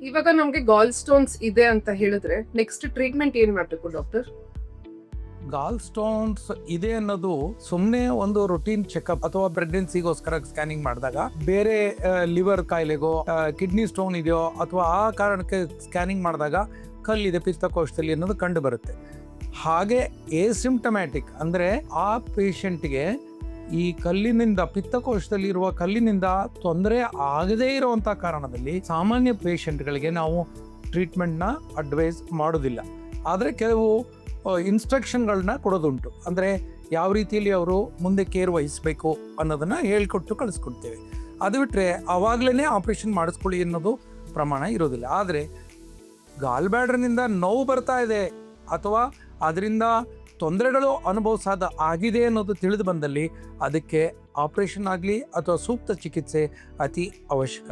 ಇವಾಗ ನಮ್ಗೆ ಗಾಲ್ ಸ್ಟೋನ್ಸ್ ಇದೆ ಅಂತ ಹೇಳಿದ್ರೆ ನೆಕ್ಸ್ಟ್ ಟ್ರೀಟ್ಮೆಂಟ್ ಏನ್ ಮಾಡ್ಬೇಕು ಡಾಕ್ಟರ್? ಗಾಲ್ ಸ್ಟೋನ್ಸ್ ಇದೆ ಅನ್ನೋದು ಸುಮ್ಮನೆ ಒಂದು ರೊಟೀನ್ ಚೆಕಪ್ ಅಥವಾ ಪ್ರೆಗ್ನೆನ್ಸಿಗೋಸ್ಕರ ಸ್ಕ್ಯಾನಿಂಗ್ ಮಾಡಿದಾಗ, ಬೇರೆ ಲಿವರ್ ಕಾಯಿಲೆಗೋ ಕಿಡ್ನಿ ಸ್ಟೋನ್ ಇದೆಯೋ ಅಥವಾ ಆ ಕಾರಣಕ್ಕೆ ಸ್ಕ್ಯಾನಿಂಗ್ ಮಾಡಿದಾಗ ಕಲ್ಲಿದೆ ಪಿತ್ತಕೋಶದಲ್ಲಿ ಅನ್ನೋದು ಕಂಡು ಬರುತ್ತೆ. ಹಾಗೆ ಎಸಿಂಪ್ಟಮ್ಯಾಟಿಕ್ ಅಂದರೆ ಆ ಪೇಷಂಟ್ಗೆ ಈ ಕಲ್ಲಿನಿಂದ, ಪಿತ್ತಕೋಶದಲ್ಲಿರುವ ಕಲ್ಲಿನಿಂದ ತೊಂದರೆ ಆಗದೇ ಇರುವಂಥ ಕಾರಣದಲ್ಲಿ ಸಾಮಾನ್ಯ ಪೇಷಂಟ್ಗಳಿಗೆ ನಾವು ಟ್ರೀಟ್ಮೆಂಟ್ನ ಅಡ್ವೈಸ್ ಮಾಡೋದಿಲ್ಲ. ಆದರೆ ಕೆಲವು ಇನ್ಸ್ಟ್ರಕ್ಷನ್ಗಳನ್ನ ಕೊಡೋದುಂಟು. ಅಂದರೆ ಯಾವ ರೀತಿಯಲ್ಲಿ ಅವರು ಮುಂದೆ ಕೇರ್ ವಹಿಸಬೇಕು ಅನ್ನೋದನ್ನು ಹೇಳ್ಕೊಟ್ಟು ಕಳಿಸ್ಕೊಡ್ತೇವೆ. ಅದು ಬಿಟ್ಟರೆ ಆವಾಗಲೇ ಆಪ್ರೇಷನ್ ಮಾಡಿಸ್ಕೊಳ್ಳಿ ಅನ್ನೋದು ಪ್ರಮಾಣ ಇರೋದಿಲ್ಲ. ಆದರೆ ಗಾಲ್ ಬ್ಯಾಡ್ರನಿಂದ ನೋವು ಬರ್ತಾ ಇದೆ ಅಥವಾ ಅದರಿಂದ ತೊಂದರೆಗಳು ಅನುಭವಿಸಾದ ಆಗಿದೆ ಅನ್ನೋದು ತಿಳಿದು ಬಂದಲ್ಲಿ ಅದಕ್ಕೆ ಆಪ್ರೇಷನ್ ಆಗಲಿ ಅಥವಾ ಸೂಕ್ತ ಚಿಕಿತ್ಸೆ ಅತಿ ಅವಶ್ಯಕ.